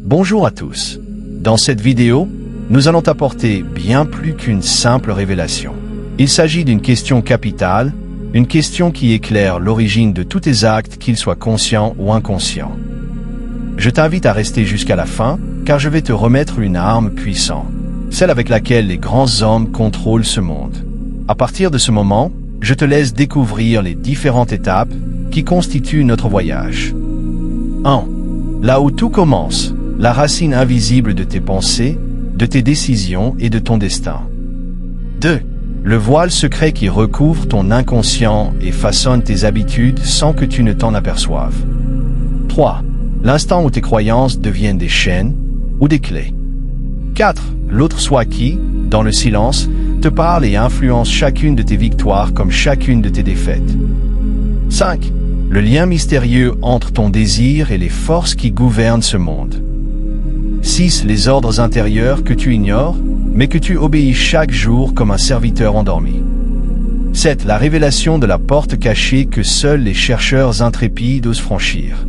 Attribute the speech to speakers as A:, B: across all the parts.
A: Bonjour à tous. Dans cette vidéo, nous allons t'apporter bien plus qu'une simple révélation. Il s'agit d'une question capitale, une question qui éclaire l'origine de tous tes actes, qu'ils soient conscients ou inconscients. Je t'invite à rester jusqu'à la fin, car je vais te remettre une arme puissante, celle avec laquelle les grands hommes contrôlent ce monde. À partir de ce moment, je te laisse découvrir les différentes étapes qui constituent notre voyage. 1. Là où tout commence, la racine invisible de tes pensées, de tes décisions et de ton destin. 2. Le voile secret qui recouvre ton inconscient et façonne tes habitudes sans que tu ne t'en aperçoives. 3. L'instant où tes croyances deviennent des chaînes ou des clés. 4. L'autre soi qui, dans le silence, te parle et influence chacune de tes victoires comme chacune de tes défaites. 5. Le lien mystérieux entre ton désir et les forces qui gouvernent ce monde. 6. Les ordres intérieurs que tu ignores, mais que tu obéis chaque jour comme un serviteur endormi. 7. La révélation de la porte cachée que seuls les chercheurs intrépides osent franchir.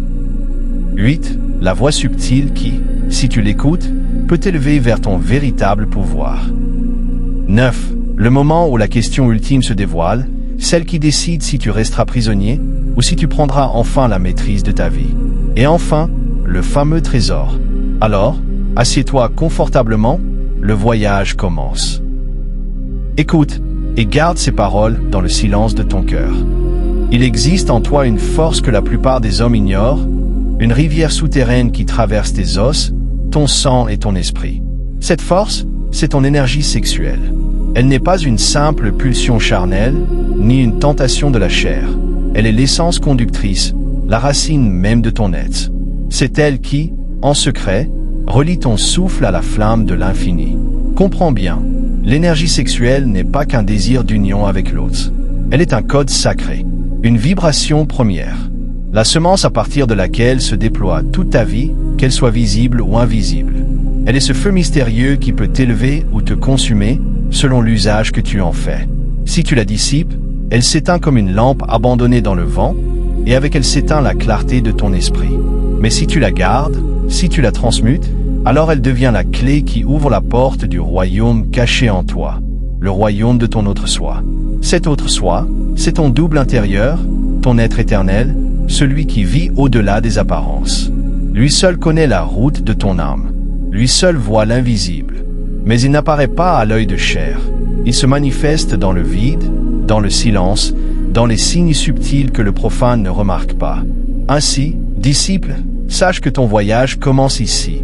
A: 8. La voix subtile qui, si tu l'écoutes, peut t'élever vers ton véritable pouvoir. 9. Le moment où la question ultime se dévoile, celle qui décide si tu resteras prisonnier ou si tu prendras enfin la maîtrise de ta vie. Et enfin, le fameux trésor. Alors, assieds-toi confortablement, le voyage commence. Écoute et garde ces paroles dans le silence de ton cœur. Il existe en toi une force que la plupart des hommes ignorent, une rivière souterraine qui traverse tes os, ton sang et ton esprit. Cette force, c'est ton énergie sexuelle. Elle n'est pas une simple pulsion charnelle, ni une tentation de la chair. Elle est l'essence conductrice, la racine même de ton être. C'est elle qui, en secret, relie ton souffle à la flamme de l'infini. Comprends bien, l'énergie sexuelle n'est pas qu'un désir d'union avec l'autre. Elle est un code sacré, une vibration première. La semence à partir de laquelle se déploie toute ta vie, qu'elle soit visible ou invisible. Elle est ce feu mystérieux qui peut t'élever ou te consumer, selon l'usage que tu en fais. Si tu la dissipes, elle s'éteint comme une lampe abandonnée dans le vent, et avec elle s'éteint la clarté de ton esprit. Mais si tu la gardes, si tu la transmutes, alors elle devient la clé qui ouvre la porte du royaume caché en toi, le royaume de ton autre soi. Cet autre soi, c'est ton double intérieur, ton être éternel, celui qui vit au-delà des apparences. Lui seul connaît la route de ton âme. Lui seul voit l'invisible. Mais il n'apparaît pas à l'œil de chair. Il se manifeste dans le vide, dans le silence, dans les signes subtils que le profane ne remarque pas. Ainsi, disciple, sache que ton voyage commence ici,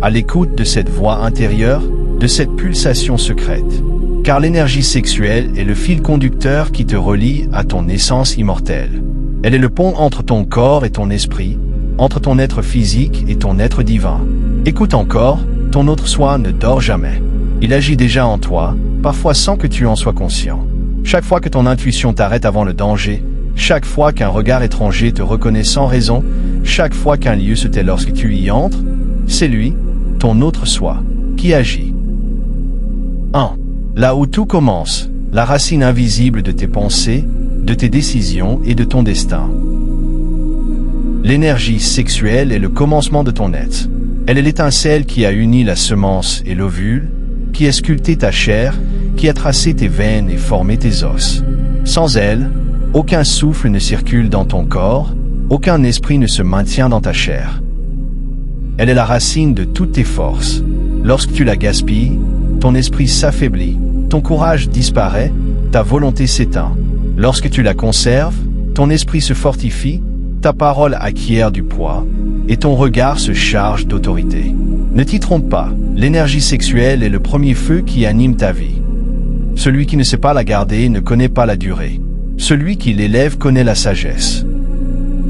A: à l'écoute de cette voix intérieure, de cette pulsation secrète. Car l'énergie sexuelle est le fil conducteur qui te relie à ton essence immortelle. Elle est le pont entre ton corps et ton esprit, entre ton être physique et ton être divin. Écoute encore, ton autre soi ne dort jamais. Il agit déjà en toi, parfois sans que tu en sois conscient. Chaque fois que ton intuition t'arrête avant le danger, chaque fois qu'un regard étranger te reconnaît sans raison, chaque fois qu'un lieu se tait lorsque tu y entres, c'est lui, ton autre soi, qui agit. 1. Là où tout commence, la racine invisible de tes pensées, de tes décisions et de ton destin. L'énergie sexuelle est le commencement de ton être. Elle est l'étincelle qui a uni la semence et l'ovule, qui a sculpté ta chair, qui a tracé tes veines et formé tes os. Sans elle, aucun souffle ne circule dans ton corps, aucun esprit ne se maintient dans ta chair. Elle est la racine de toutes tes forces. Lorsque tu la gaspilles, ton esprit s'affaiblit, ton courage disparaît, ta volonté s'éteint. Lorsque tu la conserves, ton esprit se fortifie, ta parole acquiert du poids, et ton regard se charge d'autorité. Ne t'y trompe pas, l'énergie sexuelle est le premier feu qui anime ta vie. Celui qui ne sait pas la garder ne connaît pas la durée. Celui qui l'élève connaît la sagesse.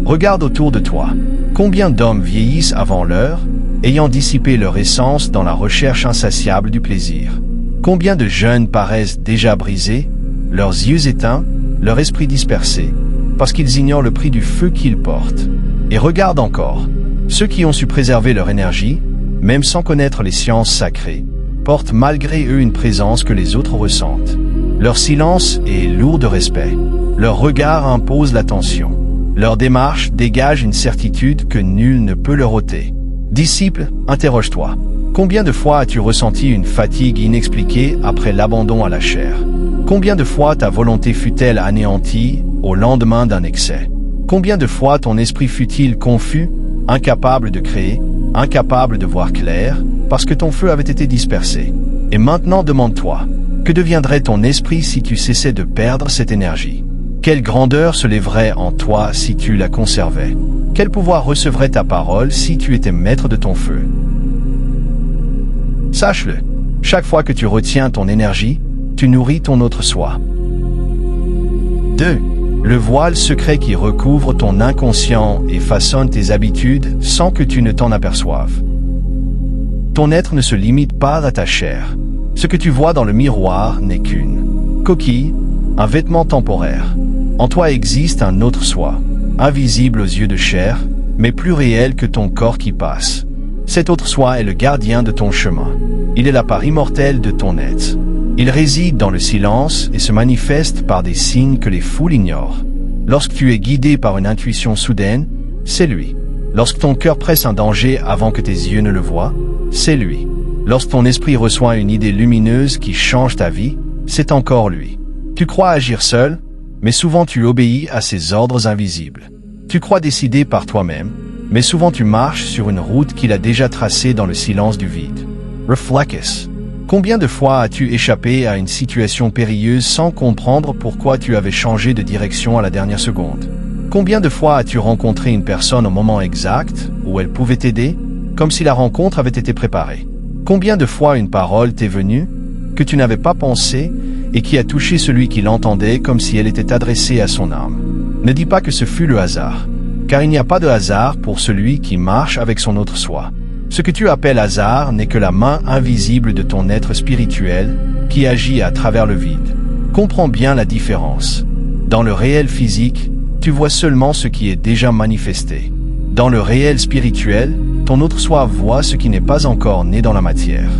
A: Regarde autour de toi. Combien d'hommes vieillissent avant l'heure, ayant dissipé leur essence dans la recherche insatiable du plaisir? Combien de jeunes paraissent déjà brisés, leurs yeux éteints, leur esprit dispersé, parce qu'ils ignorent le prix du feu qu'ils portent? Et regarde encore, ceux qui ont su préserver leur énergie, même sans connaître les sciences sacrées, portent malgré eux une présence que les autres ressentent. Leur silence est lourd de respect. Leur regard impose l'attention. Leur démarche dégage une certitude que nul ne peut leur ôter. Disciple, interroge-toi. Combien de fois as-tu ressenti une fatigue inexpliquée après l'abandon à la chair? Combien de fois ta volonté fut-elle anéantie au lendemain d'un excès? Combien de fois ton esprit fut-il confus, incapable de créer, incapable de voir clair, parce que ton feu avait été dispersé? Et maintenant demande-toi, que deviendrait ton esprit si tu cessais de perdre cette énergie? Quelle grandeur se lèverait en toi si tu la conservais? Quel pouvoir recevrait ta parole si tu étais maître de ton feu? Sache-le, chaque fois que tu retiens ton énergie, tu nourris ton autre soi. 2. Le voile secret qui recouvre ton inconscient et façonne tes habitudes sans que tu ne t'en aperçoives. Ton être ne se limite pas à ta chair. Ce que tu vois dans le miroir n'est qu'une coquille, un vêtement temporaire. En toi existe un autre soi, invisible aux yeux de chair, mais plus réel que ton corps qui passe. Cet autre soi est le gardien de ton chemin. Il est la part immortelle de ton être. Il réside dans le silence et se manifeste par des signes que les foules ignorent. Lorsque tu es guidé par une intuition soudaine, c'est lui. Lorsque ton cœur presse un danger avant que tes yeux ne le voient, c'est lui. Lorsque ton esprit reçoit une idée lumineuse qui change ta vie, c'est encore lui. Tu crois agir seul, mais souvent tu obéis à ses ordres invisibles. Tu crois décider par toi-même, mais souvent tu marches sur une route qu'il a déjà tracée dans le silence du vide. Reflectus. Combien de fois as-tu échappé à une situation périlleuse sans comprendre pourquoi tu avais changé de direction à la dernière seconde? Combien de fois as-tu rencontré une personne au moment exact où elle pouvait t'aider, comme si la rencontre avait été préparée? Combien de fois une parole t'est venue, que tu n'avais pas pensé, et qui a touché celui qui l'entendait comme si elle était adressée à son âme? Ne dis pas que ce fut le hasard, car il n'y a pas de hasard pour celui qui marche avec son autre soi. Ce que tu appelles hasard n'est que la main invisible de ton être spirituel qui agit à travers le vide. Comprends bien la différence. Dans le réel physique, tu vois seulement ce qui est déjà manifesté. Dans le réel spirituel, ton autre soi voit ce qui n'est pas encore né dans la matière.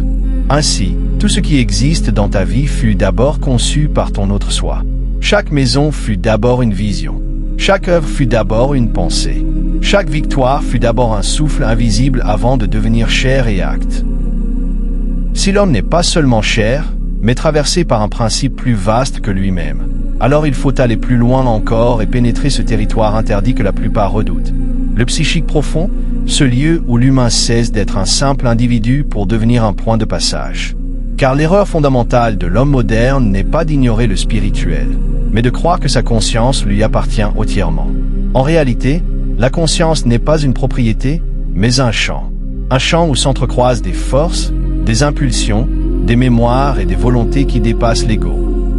A: Ainsi, tout ce qui existe dans ta vie fut d'abord conçu par ton autre soi. Chaque maison fut d'abord une vision. Chaque œuvre fut d'abord une pensée. Chaque victoire fut d'abord un souffle invisible avant de devenir chair et acte. Si l'homme n'est pas seulement chair, mais traversé par un principe plus vaste que lui-même, alors il faut aller plus loin encore et pénétrer ce territoire interdit que la plupart redoutent. Le psychique profond, ce lieu où l'humain cesse d'être un simple individu pour devenir un point de passage. Car l'erreur fondamentale de l'homme moderne n'est pas d'ignorer le spirituel, mais de croire que sa conscience lui appartient entièrement. En réalité, la conscience n'est pas une propriété, mais un champ. Un champ où s'entrecroisent des forces, des impulsions, des mémoires et des volontés qui dépassent l'ego.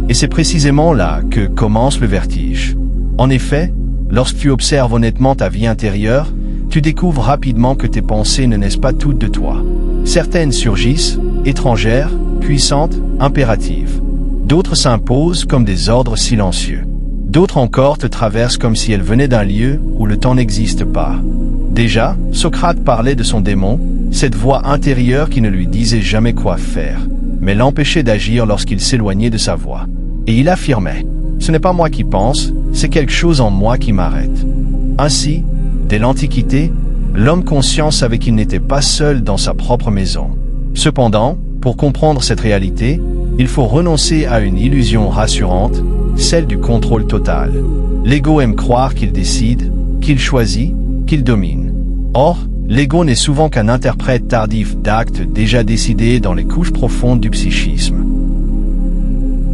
A: Et c'est précisément là que commence le vertige. En effet, lorsque tu observes honnêtement ta vie intérieure, tu découvres rapidement que tes pensées ne naissent pas toutes de toi. Certaines surgissent, étrangères, puissantes, impératives. D'autres s'imposent comme des ordres silencieux. D'autres encore te traversent comme si elles venaient d'un lieu où le temps n'existe pas. Déjà, Socrate parlait de son démon, cette voix intérieure qui ne lui disait jamais quoi faire, mais l'empêchait d'agir lorsqu'il s'éloignait de sa voix. Et il affirmait, « Ce n'est pas moi qui pense, c'est quelque chose en moi qui m'arrête. » Ainsi, dès l'Antiquité, l'homme conscient savait qu'il n'était pas seul dans sa propre maison. Cependant, pour comprendre cette réalité, il faut renoncer à une illusion rassurante, celle du contrôle total. L'ego aime croire qu'il décide, qu'il choisit, qu'il domine. Or, l'ego n'est souvent qu'un interprète tardif d'actes déjà décidés dans les couches profondes du psychisme.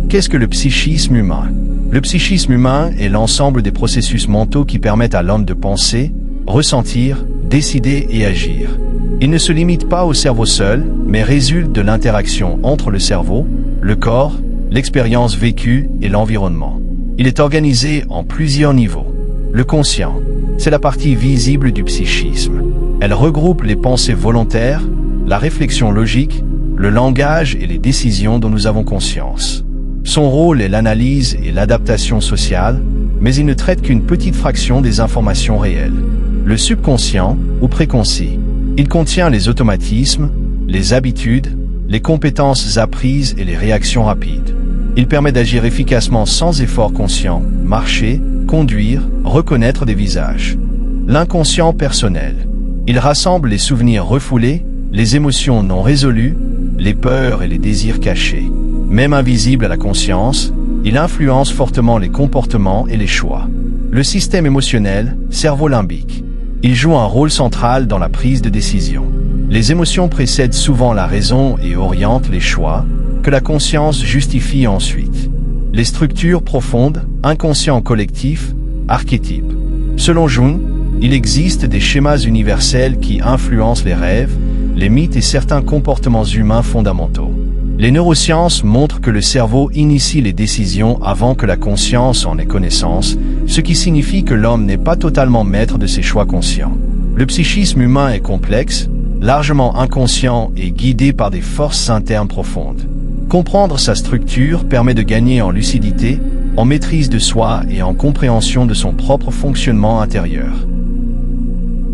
A: Qu'est-ce que le psychisme humain? Le psychisme humain est l'ensemble des processus mentaux qui permettent à l'homme de penser, ressentir, décider et agir. Il ne se limite pas au cerveau seul, mais résulte de l'interaction entre le cerveau, le corps, l'expérience vécue et l'environnement. Il est organisé en plusieurs niveaux. Le conscient, c'est la partie visible du psychisme. Elle regroupe les pensées volontaires, la réflexion logique, le langage et les décisions dont nous avons conscience. Son rôle est l'analyse et l'adaptation sociale, mais il ne traite qu'une petite fraction des informations réelles. Le subconscient, ou préconcis, il contient les automatismes, les habitudes, les compétences apprises et les réactions rapides. Il permet d'agir efficacement sans effort conscient, marcher, conduire, reconnaître des visages. L'inconscient personnel. Il rassemble les souvenirs refoulés, les émotions non résolues, les peurs et les désirs cachés. Même invisible à la conscience, il influence fortement les comportements et les choix. Le système émotionnel, cerveau limbique. Il joue un rôle central dans la prise de décision. Les émotions précèdent souvent la raison et orientent les choix, que la conscience justifie ensuite. Les structures profondes, inconscient collectif, archétypes. Selon Jung, il existe des schémas universels qui influencent les rêves, les mythes et certains comportements humains fondamentaux. Les neurosciences montrent que le cerveau initie les décisions avant que la conscience en ait connaissance, ce qui signifie que l'homme n'est pas totalement maître de ses choix conscients. Le psychisme humain est complexe, largement inconscient et guidé par des forces internes profondes. Comprendre sa structure permet de gagner en lucidité, en maîtrise de soi et en compréhension de son propre fonctionnement intérieur.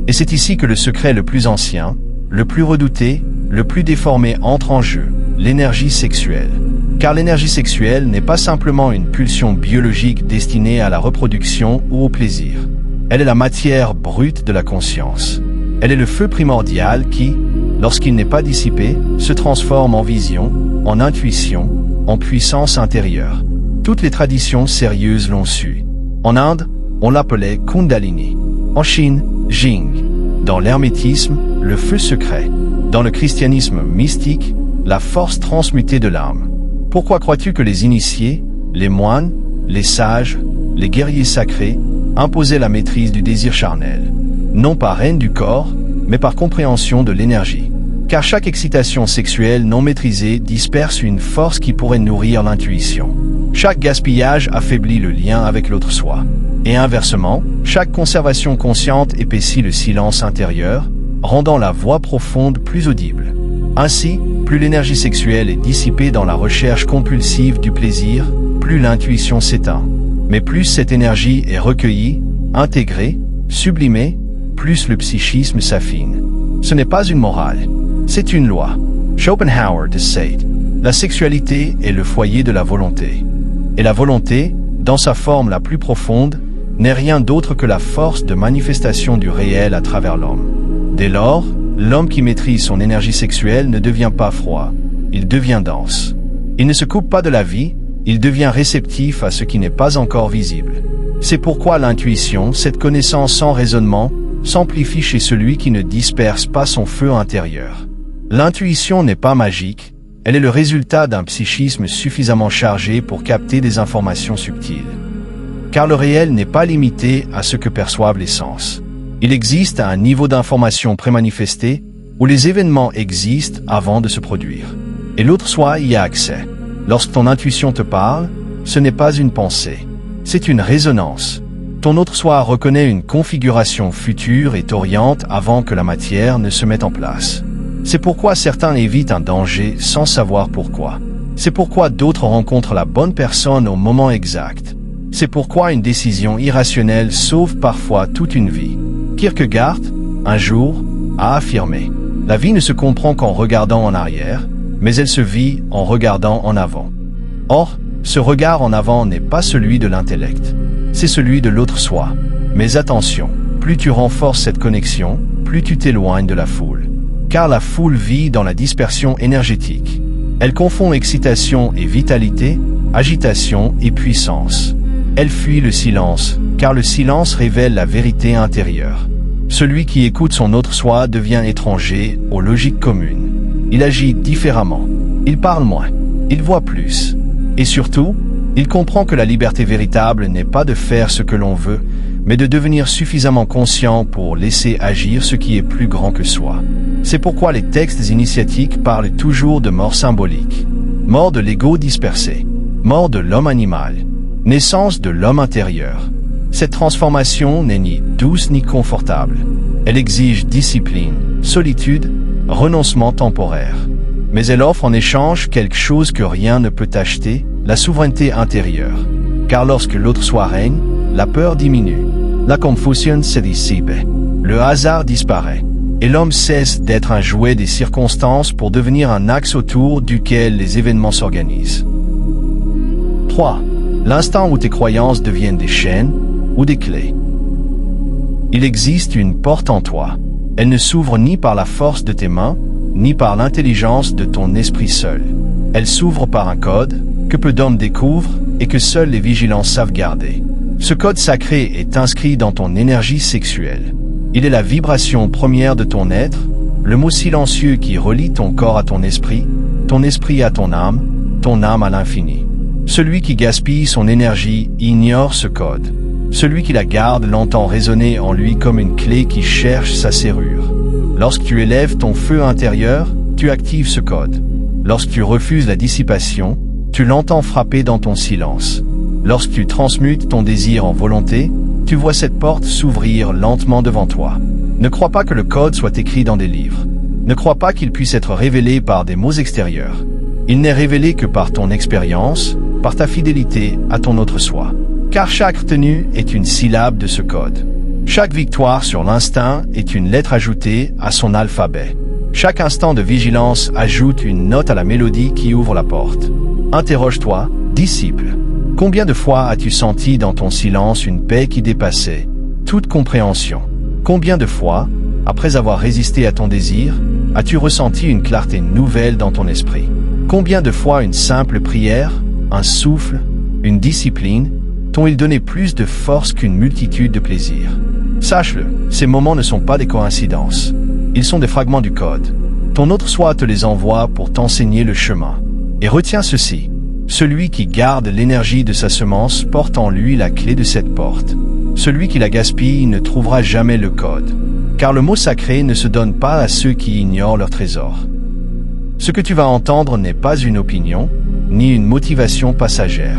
A: Et c'est ici que le secret le plus ancien, le plus redouté, le plus déformé entre en jeu, l'énergie sexuelle. Car l'énergie sexuelle n'est pas simplement une pulsion biologique destinée à la reproduction ou au plaisir. Elle est la matière brute de la conscience. Elle est le feu primordial qui, lorsqu'il n'est pas dissipé, se transforme en vision, en intuition, en puissance intérieure. Toutes les traditions sérieuses l'ont su. En Inde, on l'appelait Kundalini. En Chine, Jing. Dans l'hermétisme, le feu secret. Dans le christianisme mystique, la force transmutée de l'âme. Pourquoi crois-tu que les initiés, les moines, les sages, les guerriers sacrés, imposaient la maîtrise du désir charnel? Non par haine du corps, mais par compréhension de l'énergie. Car chaque excitation sexuelle non maîtrisée disperse une force qui pourrait nourrir l'intuition. Chaque gaspillage affaiblit le lien avec l'autre soi. Et inversement, chaque conservation consciente épaissit le silence intérieur, rendant la voix profonde plus audible. Ainsi, plus l'énergie sexuelle est dissipée dans la recherche compulsive du plaisir, plus l'intuition s'éteint. Mais plus cette énergie est recueillie, intégrée, sublimée, plus le psychisme s'affine. Ce n'est pas une morale, c'est une loi. Schopenhauer disait, la sexualité est le foyer de la volonté. Et la volonté, dans sa forme la plus profonde, n'est rien d'autre que la force de manifestation du réel à travers l'homme. Dès lors, l'homme qui maîtrise son énergie sexuelle ne devient pas froid, il devient dense. Il ne se coupe pas de la vie, il devient réceptif à ce qui n'est pas encore visible. C'est pourquoi l'intuition, cette connaissance sans raisonnement, s'amplifie chez celui qui ne disperse pas son feu intérieur. L'intuition n'est pas magique, elle est le résultat d'un psychisme suffisamment chargé pour capter des informations subtiles. Car le réel n'est pas limité à ce que perçoivent les sens. Il existe un niveau d'information prémanifesté où les événements existent avant de se produire. Et l'autre soi y a accès. Lorsque ton intuition te parle, ce n'est pas une pensée, c'est une résonance. Ton autre soi reconnaît une configuration future et t'oriente avant que la matière ne se mette en place. C'est pourquoi certains évitent un danger sans savoir pourquoi. C'est pourquoi d'autres rencontrent la bonne personne au moment exact. C'est pourquoi une décision irrationnelle sauve parfois toute une vie. Kierkegaard, un jour, a affirmé « La vie ne se comprend qu'en regardant en arrière, mais elle se vit en regardant en avant. » Or, ce regard en avant n'est pas celui de l'intellect, c'est celui de l'autre soi. Mais attention, plus tu renforces cette connexion, plus tu t'éloignes de la foule. Car la foule vit dans la dispersion énergétique. Elle confond excitation et vitalité, agitation et puissance. Elle fuit le silence, car le silence révèle la vérité intérieure. Celui qui écoute son autre soi devient étranger aux logiques communes. Il agit différemment, il parle moins, il voit plus. Et surtout, il comprend que la liberté véritable n'est pas de faire ce que l'on veut, mais de devenir suffisamment conscient pour laisser agir ce qui est plus grand que soi. C'est pourquoi les textes initiatiques parlent toujours de mort symbolique. Mort de l'ego dispersé, mort de l'homme animal, naissance de l'homme intérieur. Cette transformation n'est ni douce ni confortable. Elle exige discipline, solitude, renoncement temporaire. Mais elle offre en échange quelque chose que rien ne peut acheter, la souveraineté intérieure. Car lorsque l'autre soi règne, la peur diminue. La confusion se dissipe. Le hasard disparaît. Et l'homme cesse d'être un jouet des circonstances pour devenir un axe autour duquel les événements s'organisent. 3. L'instant où tes croyances deviennent des chaînes ou des clés. Il existe une porte en toi. Elle ne s'ouvre ni par la force de tes mains, ni par l'intelligence de ton esprit seul. Elle s'ouvre par un code, que peu d'hommes découvrent et que seuls les vigilants savent garder. Ce code sacré est inscrit dans ton énergie sexuelle. Il est la vibration première de ton être, le mot silencieux qui relie ton corps à ton esprit à ton âme à l'infini. Celui qui gaspille son énergie ignore ce code. Celui qui la garde l'entend résonner en lui comme une clé qui cherche sa serrure. Lorsque tu élèves ton feu intérieur, tu actives ce code. Lorsque tu refuses la dissipation, tu l'entends frapper dans ton silence. Lorsque tu transmutes ton désir en volonté, tu vois cette porte s'ouvrir lentement devant toi. Ne crois pas que le code soit écrit dans des livres. Ne crois pas qu'il puisse être révélé par des mots extérieurs. Il n'est révélé que par ton expérience, par ta fidélité à ton autre soi. Car chaque retenue est une syllabe de ce code. Chaque victoire sur l'instinct est une lettre ajoutée à son alphabet. Chaque instant de vigilance ajoute une note à la mélodie qui ouvre la porte. Interroge-toi, disciple. Combien de fois as-tu senti dans ton silence une paix qui dépassait toute compréhension? Combien de fois, après avoir résisté à ton désir, as-tu ressenti une clarté nouvelle dans ton esprit? Combien de fois une simple prière, un souffle, une discipline, t'ont-ils donné plus de force qu'une multitude de plaisirs? Sache-le, ces moments ne sont pas des coïncidences. Ils sont des fragments du code. Ton autre soi te les envoie pour t'enseigner le chemin. Et retiens ceci. Celui qui garde l'énergie de sa semence porte en lui la clé de cette porte. Celui qui la gaspille ne trouvera jamais le code. Car le mot sacré ne se donne pas à ceux qui ignorent leur trésor. Ce que tu vas entendre n'est pas une opinion, ni une motivation passagère.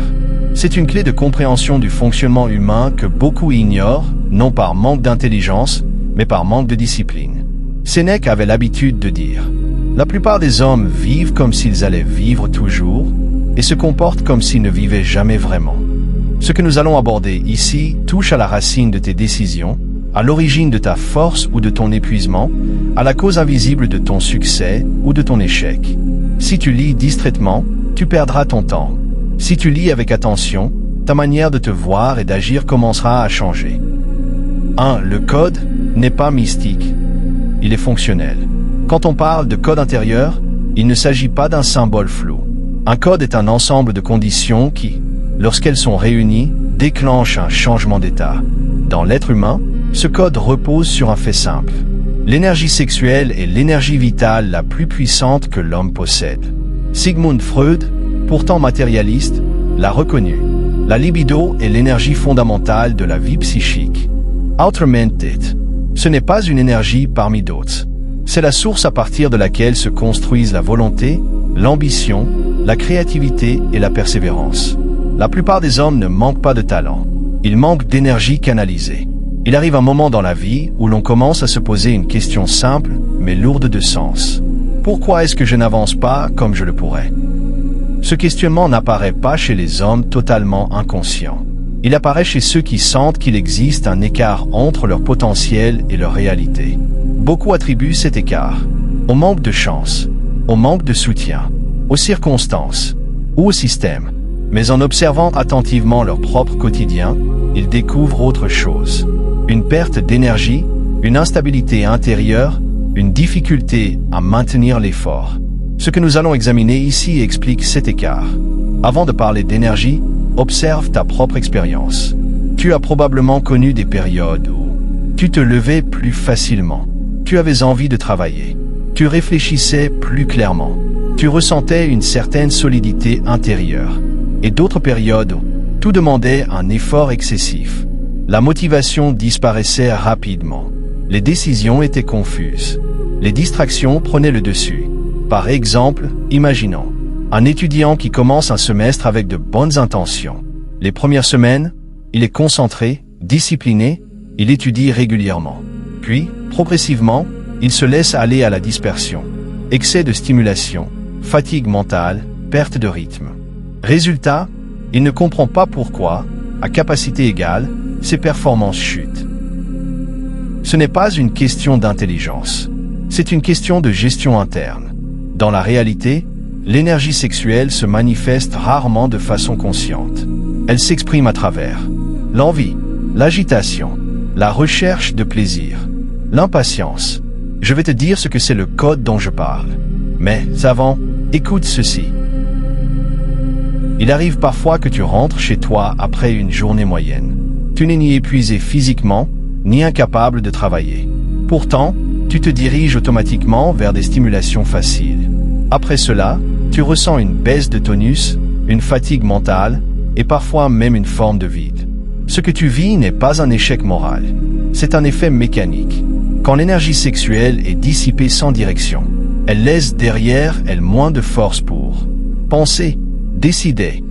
A: C'est une clé de compréhension du fonctionnement humain que beaucoup ignorent, non par manque d'intelligence, mais par manque de discipline. Sénèque avait l'habitude de dire « La plupart des hommes vivent comme s'ils allaient vivre toujours, et se comportent comme s'ils ne vivaient jamais vraiment. » Ce que nous allons aborder ici touche à la racine de tes décisions, à l'origine de ta force ou de ton épuisement, à la cause invisible de ton succès ou de ton échec. Si tu lis distraitement, tu perdras ton temps. Si tu lis avec attention, ta manière de te voir et d'agir commencera à changer. 1. Le code n'est pas mystique. Il est fonctionnel. Quand on parle de code intérieur, il ne s'agit pas d'un symbole flou. Un code est un ensemble de conditions qui, lorsqu'elles sont réunies, déclenchent un changement d'état. Dans l'être humain, ce code repose sur un fait simple. L'énergie sexuelle est l'énergie vitale la plus puissante que l'homme possède. Sigmund Freud, pourtant matérialiste, l'a reconnu. La libido est l'énergie fondamentale de la vie psychique. Autrement dit, ce n'est pas une énergie parmi d'autres. C'est la source à partir de laquelle se construisent la volonté, l'ambition, la créativité et la persévérance. La plupart des hommes ne manquent pas de talent. Ils manquent d'énergie canalisée. Il arrive un moment dans la vie où l'on commence à se poser une question simple, mais lourde de sens. Pourquoi est-ce que je n'avance pas comme je le pourrais? Ce questionnement n'apparaît pas chez les hommes totalement inconscients. Il apparaît chez ceux qui sentent qu'il existe un écart entre leur potentiel et leur réalité. Beaucoup attribuent cet écart au manque de chance, au manque de soutien, aux circonstances ou au système. Mais en observant attentivement leur propre quotidien, ils découvrent autre chose. Une perte d'énergie, une instabilité intérieure, une difficulté à maintenir l'effort. Ce que nous allons examiner ici explique cet écart. Avant de parler d'énergie, observe ta propre expérience. Tu as probablement connu des périodes où tu te levais plus facilement. Tu avais envie de travailler. Tu réfléchissais plus clairement. Tu ressentais une certaine solidité intérieure. Et d'autres périodes où tout demandait un effort excessif. La motivation disparaissait rapidement. Les décisions étaient confuses. Les distractions prenaient le dessus. Par exemple, imaginons un étudiant qui commence un semestre avec de bonnes intentions. Les premières semaines, il est concentré, discipliné, il étudie régulièrement. Puis, progressivement, il se laisse aller à la dispersion. Excès de stimulation, fatigue mentale, perte de rythme. Résultat, il ne comprend pas pourquoi, à capacité égale, ses performances chutent. Ce n'est pas une question d'intelligence. C'est une question de gestion interne. Dans la réalité, l'énergie sexuelle se manifeste rarement de façon consciente. Elle s'exprime à travers l'envie, l'agitation, la recherche de plaisir, l'impatience, Je vais te dire ce que c'est le code dont je parle. Mais, avant, écoute ceci. Il arrive parfois que tu rentres chez toi après une journée moyenne. Tu n'es ni épuisé physiquement, ni incapable de travailler. Pourtant, tu te diriges automatiquement vers des stimulations faciles. Après cela, tu ressens une baisse de tonus, une fatigue mentale, et parfois même une forme de vide. Ce que tu vis n'est pas un échec moral. C'est un effet mécanique. Quand l'énergie sexuelle est dissipée sans direction, elle laisse derrière elle moins de force pour penser, décider.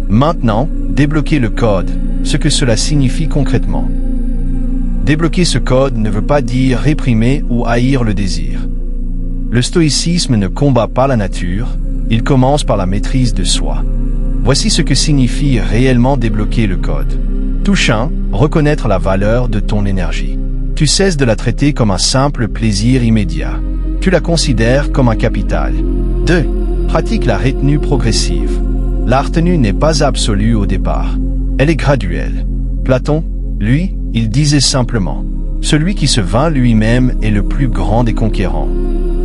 A: Maintenant, débloquer le code, ce que cela signifie concrètement. Débloquer ce code ne veut pas dire réprimer ou haïr le désir. Le stoïcisme ne combat pas la nature, il commence par la maîtrise de soi. Voici ce que signifie réellement débloquer le code. Touche 1, reconnaître la valeur de ton énergie. Tu cesses de la traiter comme un simple plaisir immédiat. Tu la considères comme un capital. 2. Pratique la retenue progressive. La retenue n'est pas absolue au départ. Elle est graduelle. Platon, lui, il disait simplement « Celui qui se vainc lui-même est le plus grand des conquérants ».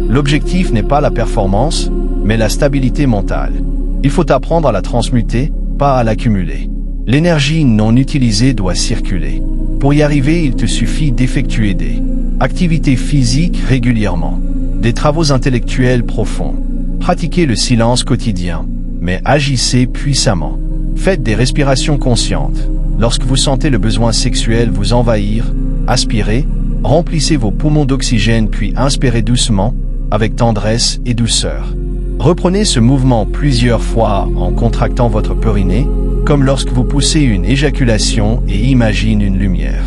A: L'objectif n'est pas la performance, mais la stabilité mentale. Il faut apprendre à la transmuter, pas à l'accumuler. L'énergie non utilisée doit circuler. Pour y arriver, il te suffit d'effectuer des activités physiques régulièrement, des travaux intellectuels profonds. Pratiquez le silence quotidien, mais agissez puissamment. Faites des respirations conscientes. Lorsque vous sentez le besoin sexuel vous envahir, aspirez, remplissez vos poumons d'oxygène puis inspirez doucement, avec tendresse et douceur. Reprenez ce mouvement plusieurs fois en contractant votre périnée, comme lorsque vous poussez une éjaculation et imaginez une lumière.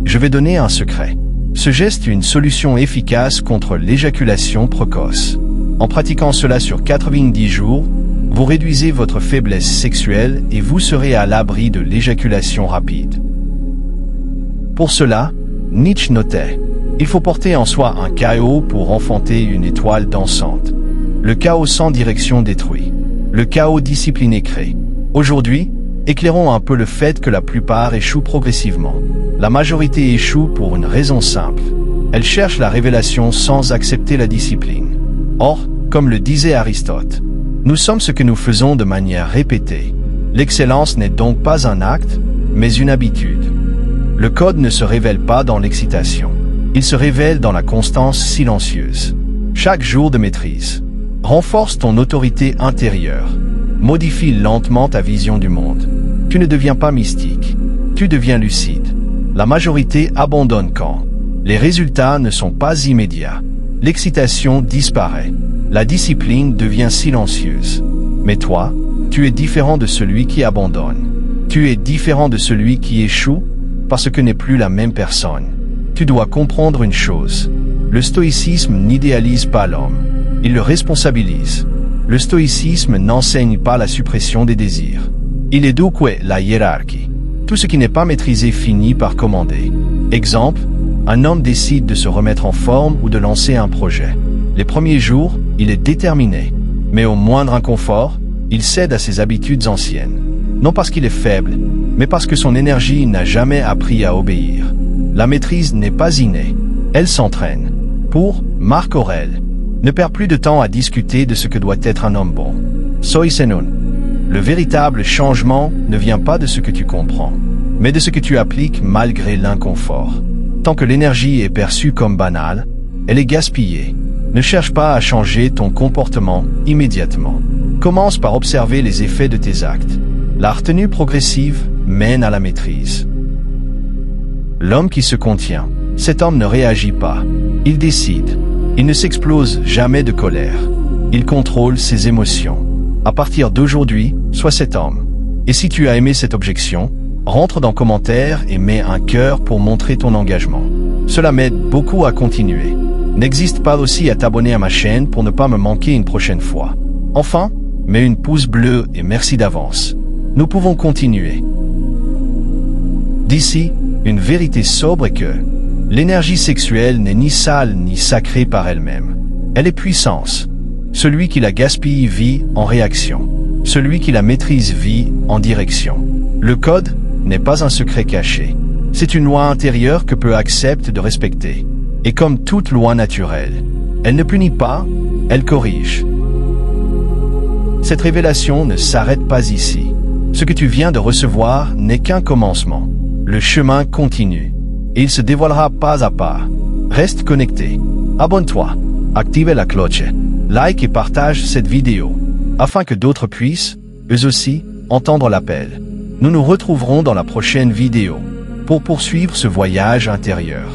A: Je vais donner un secret. Ce geste est une solution efficace contre l'éjaculation précoce. En pratiquant cela sur 90 jours, vous réduisez votre faiblesse sexuelle et vous serez à l'abri de l'éjaculation rapide. Pour cela, Nietzsche notait « Il faut porter en soi un chaos pour enfanter une étoile dansante. Le chaos sans direction détruit. Le chaos discipliné crée. » Aujourd'hui, éclairons un peu le fait que la plupart échouent progressivement. La majorité échoue pour une raison simple. Elle cherche la révélation sans accepter la discipline. Or, comme le disait Aristote, nous sommes ce que nous faisons de manière répétée. L'excellence n'est donc pas un acte, mais une habitude. Le code ne se révèle pas dans l'excitation. Il se révèle dans la constance silencieuse. Chaque jour de maîtrise. Renforce ton autorité intérieure. Modifie lentement ta vision du monde. Tu ne deviens pas mystique. Tu deviens lucide. La majorité abandonne quand les résultats ne sont pas immédiats. L'excitation disparaît. La discipline devient silencieuse. Mais toi, tu es différent de celui qui abandonne. Tu es différent de celui qui échoue parce que n'est plus la même personne. Tu dois comprendre une chose. Le stoïcisme n'idéalise pas l'homme. Il le responsabilise. Le stoïcisme n'enseigne pas la suppression des désirs. Il éduque la hiérarchie. Tout ce qui n'est pas maîtrisé finit par commander. Exemple, un homme décide de se remettre en forme ou de lancer un projet. Les premiers jours, il est déterminé. Mais au moindre inconfort, il cède à ses habitudes anciennes. Non parce qu'il est faible, mais parce que son énergie n'a jamais appris à obéir. La maîtrise n'est pas innée. Elle s'entraîne. Pour Marc Aurèle, ne perds plus de temps à discuter de ce que doit être un homme bon. Soy senun. Le véritable changement ne vient pas de ce que tu comprends, mais de ce que tu appliques malgré l'inconfort. Tant que l'énergie est perçue comme banale, elle est gaspillée. Ne cherche pas à changer ton comportement immédiatement. Commence par observer les effets de tes actes. La retenue progressive mène à la maîtrise. L'homme qui se contient, cet homme ne réagit pas. Il décide. Il ne s'explose jamais de colère. Il contrôle ses émotions. À partir d'aujourd'hui, sois cet homme. Et si tu as aimé cette objection, rentre dans commentaires et mets un cœur pour montrer ton engagement. Cela m'aide beaucoup à continuer. N'hésite pas aussi à t'abonner à ma chaîne pour ne pas me manquer une prochaine fois. Enfin, mets une pouce bleu et merci d'avance. Nous pouvons continuer. D'ici, une vérité sobre est que l'énergie sexuelle n'est ni sale ni sacrée par elle-même. Elle est puissance. Celui qui la gaspille vit en réaction. Celui qui la maîtrise vit en direction. Le code n'est pas un secret caché. C'est une loi intérieure que peu acceptent de respecter. Et comme toute loi naturelle, elle ne punit pas, elle corrige. Cette révélation ne s'arrête pas ici. Ce que tu viens de recevoir n'est qu'un commencement. Le chemin continue. Et il se dévoilera pas à pas. Reste connecté. Abonne-toi. Active la cloche. Like et partage cette vidéo. Afin que d'autres puissent, eux aussi, entendre l'appel. Nous nous retrouverons dans la prochaine vidéo pour poursuivre ce voyage intérieur.